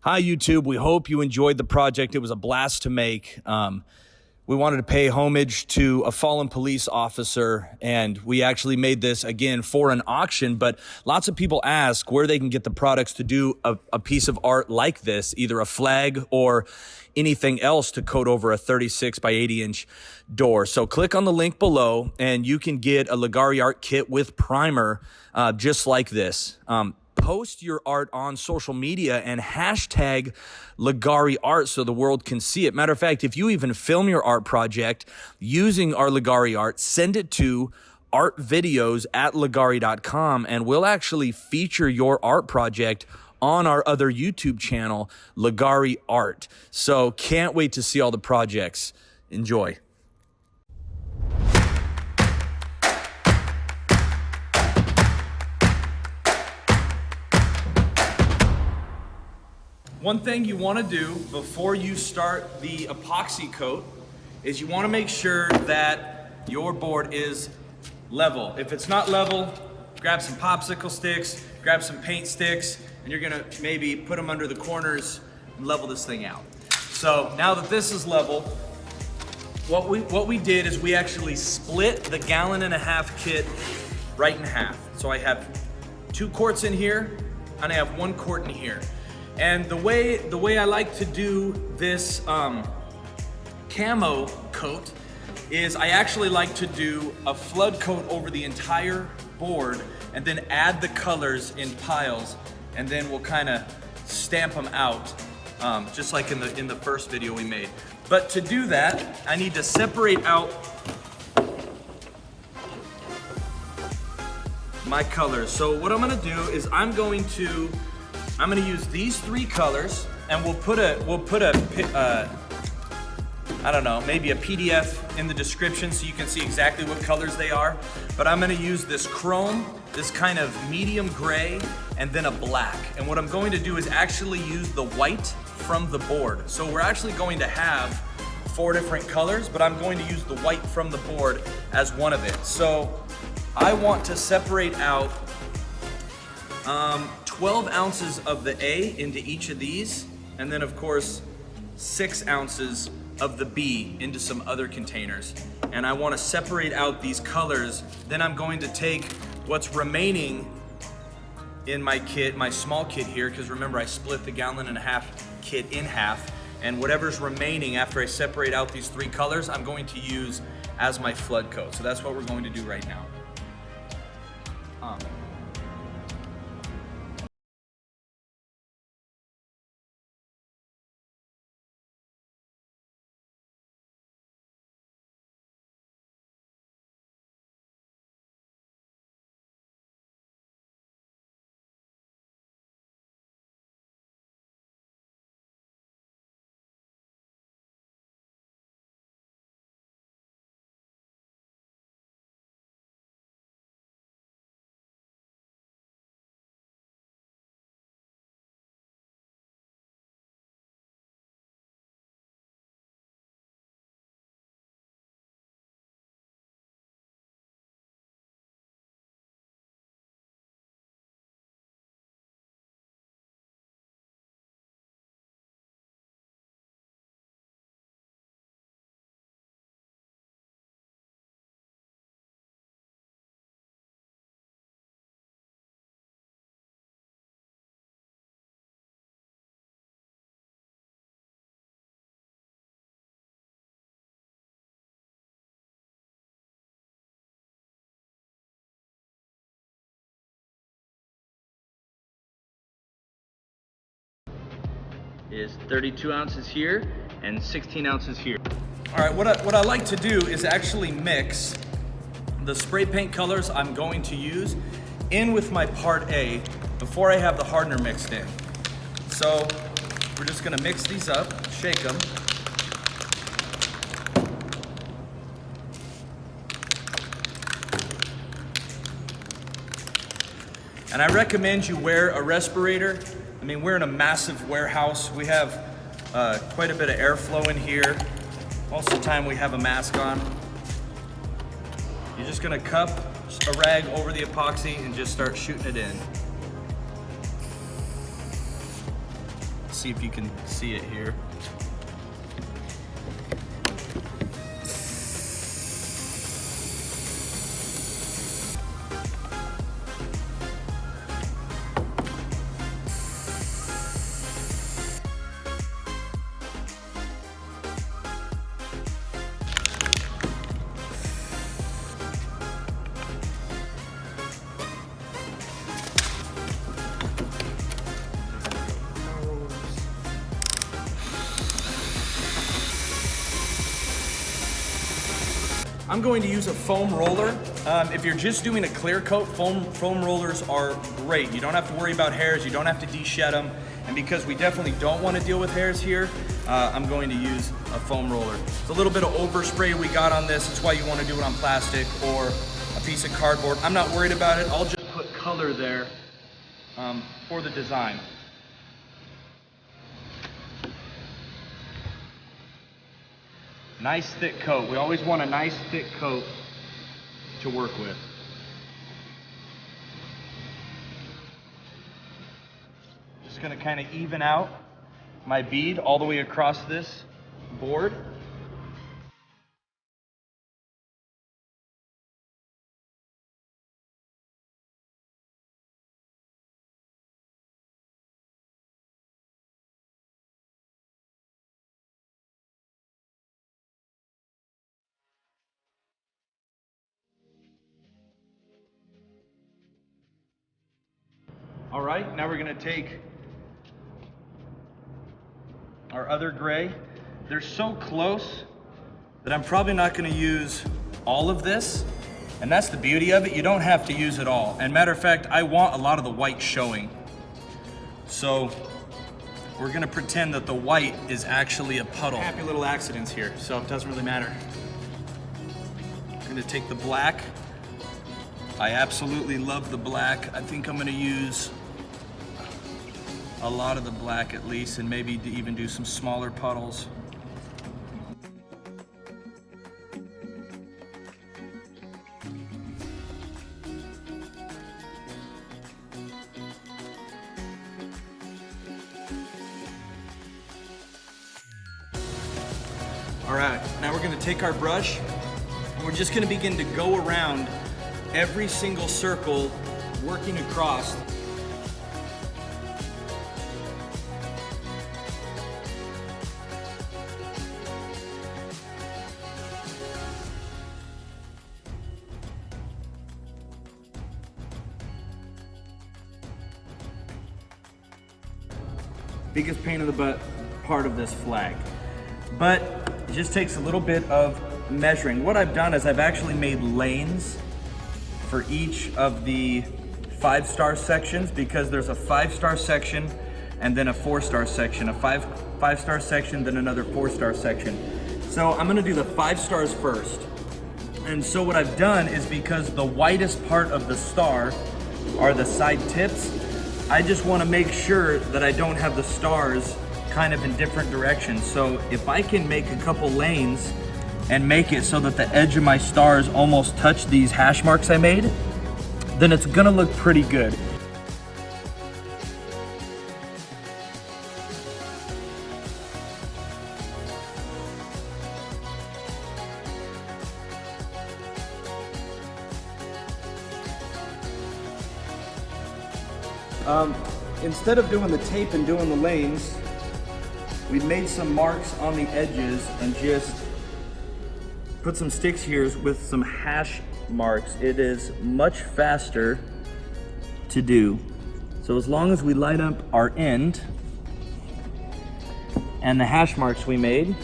Hi, YouTube. We hope you enjoyed the project. It was a blast to make. We wanted to pay homage to a fallen police officer, and we actually made this, again, for an auction, but lots of people ask where they can get the products to do a piece of art like this, either a flag or anything else to coat over a 36 by 80 inch door. So click on the link below and you can get a Leggari Art Kit with primer just like this. Post your art on social media and hashtag Leggari Art so the world can see it. Matter of fact, if you even film your art project using our Leggari Art, send it to artvideos@leggari.com and we'll actually feature your art project on our other YouTube channel, Leggari Art. So can't wait to see all the projects. Enjoy. One thing you want to do before you start the epoxy coat is you want to make sure that your board is level. If it's not level, grab some popsicle sticks, grab some paint sticks, and you're gonna maybe put them under the corners and level this thing out. So now that this is level, what we did is we actually split the 1.5 gallon kit right in half. So I have 2 quarts in here and I have 1 quart in here. And the way I like to do this camo coat is I actually like to do a flood coat over the entire board and then add the colors in piles, and then we'll kind of stamp them out, just like in the first video we made. But to do that, I need to separate out my colors. So what I'm gonna do is I'm gonna use these 3 colors, and we'll put a I don't know, maybe a PDF in the description so you can see exactly what colors they are. But I'm gonna use this chrome, this kind of medium gray, and then a black. And what I'm going to do is actually use the white from the board. So we're actually going to have 4 different colors, but I'm going to use the white from the board as one of it. So I want to separate out 12 ounces of the A into each of these, and then of course 6 ounces of the B into some other containers. And I want to separate out these colors. Then I'm going to take what's remaining in my kit, my small kit here, because remember I split the 1.5 gallon kit in half, and whatever's remaining after I separate out these 3 colors, I'm going to use as my flood coat. So that's what we're going to do right now. Is 32 ounces here and 16 ounces here. All right, what I like to do is actually mix the spray paint colors I'm going to use in with my part A before I have the hardener mixed in. So we're just gonna mix these up, shake them. And I recommend you wear a respirator. I mean, we're in a massive warehouse. We have quite a bit of airflow in here. Most of the time we have a mask on. You're just gonna cup a rag over the epoxy and just start shooting it in. see if you can see it here. I'm going to use a foam roller. If you're just doing a clear coat, foam rollers are great. You don't have to worry about hairs, you don't have to de-shed them. And because we definitely don't want to deal with hairs here, I'm going to use a foam roller. It's a little bit of overspray we got on this. That's why you want to do it on plastic or a piece of cardboard. I'm not worried about it. I'll just put color there for the design. Nice thick coat. We always want a nice thick coat to work with. Just gonna kind of even out my bead all the way across this board. All right, now we're gonna take our other gray. They're so close that I'm probably not gonna use all of this. And that's the beauty of it. You don't have to use it all. And matter of fact, I want a lot of the white showing. So we're gonna pretend that the white is actually a puddle. Happy little accidents here, so it doesn't really matter. I'm gonna take the black. I absolutely love the black. I think I'm gonna use a lot of the black at least, and maybe even do some smaller puddles. All right, now we're gonna take our brush and we're just gonna begin to go around every single circle, working across. Biggest pain in the butt part of this flag. But it just takes a little bit of measuring. What I've done is I've actually made lanes for each of the 5-star sections, because there's a 5-star section and then a 4-star section, a five-star section, then another 4-star section. So I'm gonna do the 5 stars first. And so what I've done is, because the whitest part of the star are the side tips, I just want to make sure that I don't have the stars kind of in different directions. So if I can make a couple lanes and make it so that the edge of my stars almost touch these hash marks I made, then it's gonna look pretty good. Instead of doing the tape and doing the lanes, we made some marks on the edges and just put some sticks here with some hash marks. It is much faster to do. So as long as we line up our end and the hash marks we made,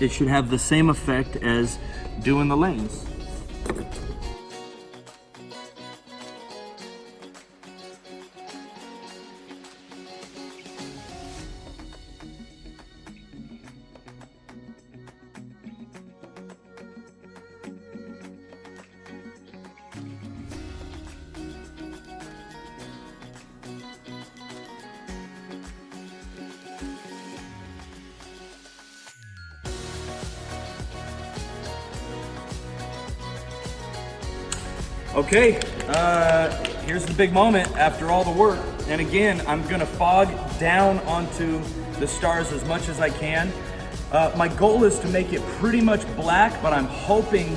it should have the same effect as doing the lanes. Okay, here's the big moment after all the work. And again, I'm gonna fog down onto the stars as much as I can. My goal is to make it pretty much black, but I'm hoping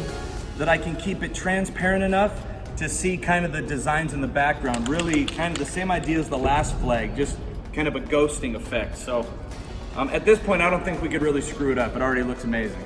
that I can keep it transparent enough to see kind of the designs in the background. Really kind of the same idea as the last flag, just kind of a ghosting effect. So at this point, I don't think we could really screw it up. It already looks amazing.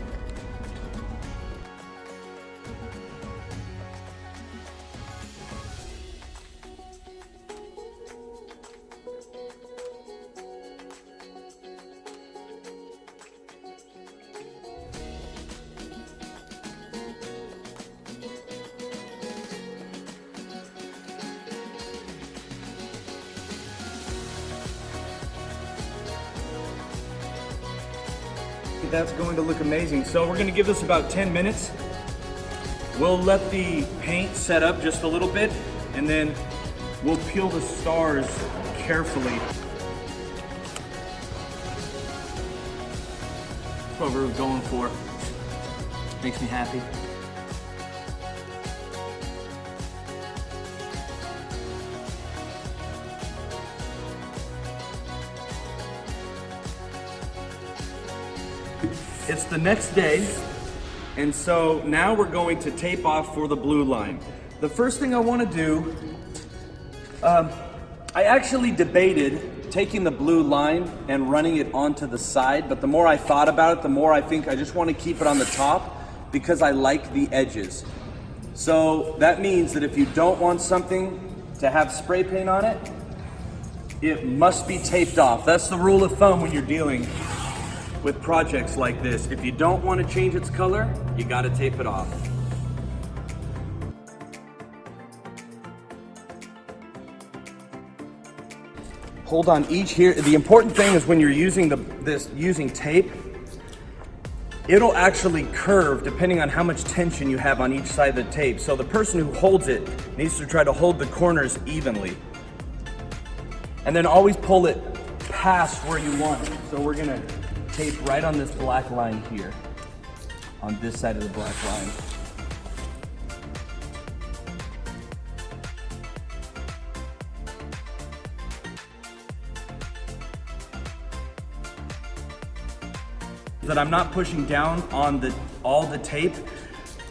That's going to look amazing. So we're gonna give this about 10 minutes. We'll let the paint set up just a little bit, and then we'll peel the stars carefully. That's what we're going for. Makes me happy. It's the next day, and so now we're going to tape off for the blue line. The first thing I want to do, I actually debated taking the blue line and running it onto the side, but the more I thought about it, the more I think I just want to keep it on the top because I like the edges. So that means that if you don't want something to have spray paint on it, it must be taped off. That's the rule of thumb when you're dealing with projects like this. If you don't want to change its color, you got to tape it off. Hold on each here. The important thing is when you're using using tape, it'll actually curve depending on how much tension you have on each side of the tape. So the person who holds it needs to try to hold the corners evenly. And then always pull it past where you want it. So we're gonna tape right on this black line here, on this side of the black line. That I'm not pushing down on all the tape.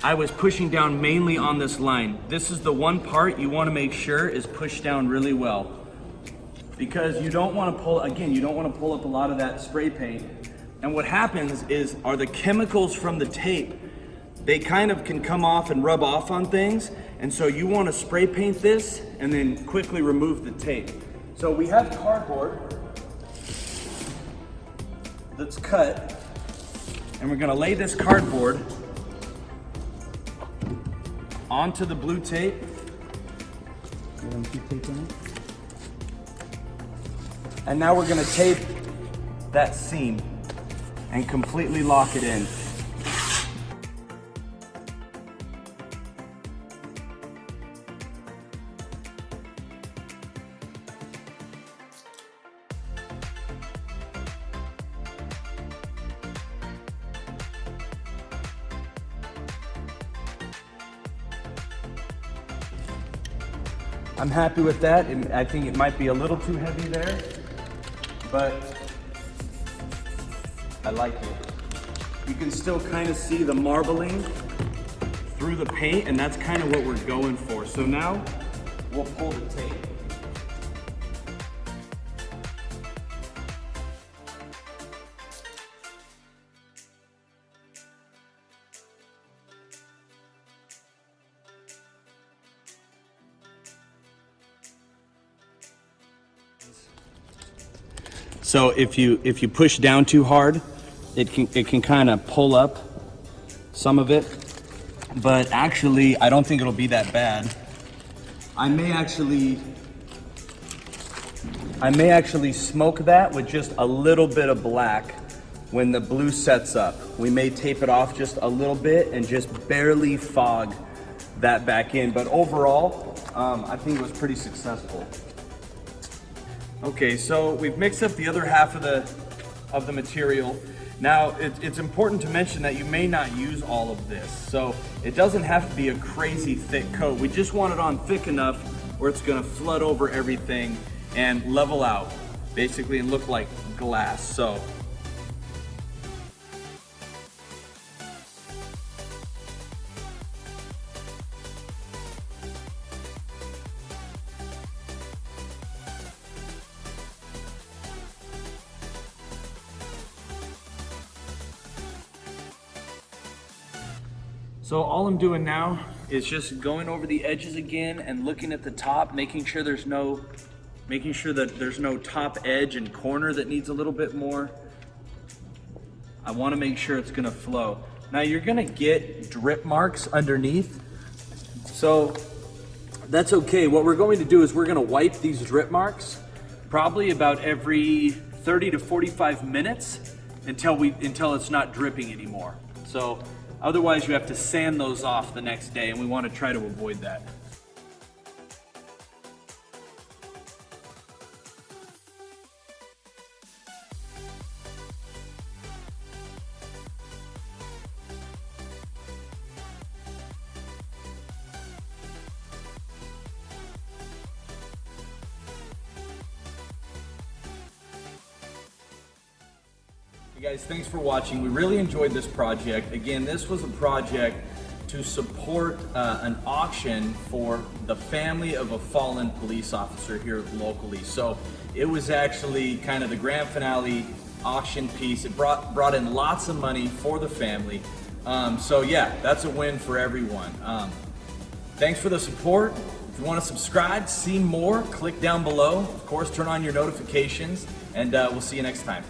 I was pushing down mainly on this line. This is the one part you want to make sure is pushed down really well, because you don't want to pull, again, you don't want to pull up a lot of that spray paint. And what happens is, the chemicals from the tape, they kind of can come off and rub off on things. And so you want to spray paint this and then quickly remove the tape. So we have cardboard that's cut, and we're going to lay this cardboard onto the blue tape. And now we're going to tape that seam and completely lock it in. I'm happy with that. I think it might be a little too heavy there, but I like it. You can still kind of see the marbling through the paint, and that's kind of what we're going for. So now we'll pull the tape. So if you push down too hard, it can kind of pull up some of it, but actually I don't think it'll be that bad. I may actually smoke that with just a little bit of black when the blue sets up. We may tape it off just a little bit and just barely fog that back in, but overall I think it was pretty successful. Okay, so we've mixed up the other half of the material. Now, it's important to mention that you may not use all of this. So it doesn't have to be a crazy thick coat. We just want it on thick enough or it's gonna flood over everything and level out, basically, and look like glass. So all I'm doing now is just going over the edges again and looking at the top, making sure that there's no top edge and corner that needs a little bit more. I want to make sure it's gonna flow. Now you're gonna get drip marks underneath, so that's okay. What we're going to do is we're gonna wipe these drip marks probably about every 30 to 45 minutes until it's not dripping anymore. So otherwise you have to sand those off the next day, and we want to try to avoid that. Hey guys, thanks for watching. We really enjoyed this project. Again, this was a project to support an auction for the family of a fallen police officer here locally. So it was actually kind of the grand finale auction piece. It brought in lots of money for the family. So yeah, that's a win for everyone. Thanks for the support. If you want to subscribe, see more, click down below. Of course, turn on your notifications, and we'll see you next time.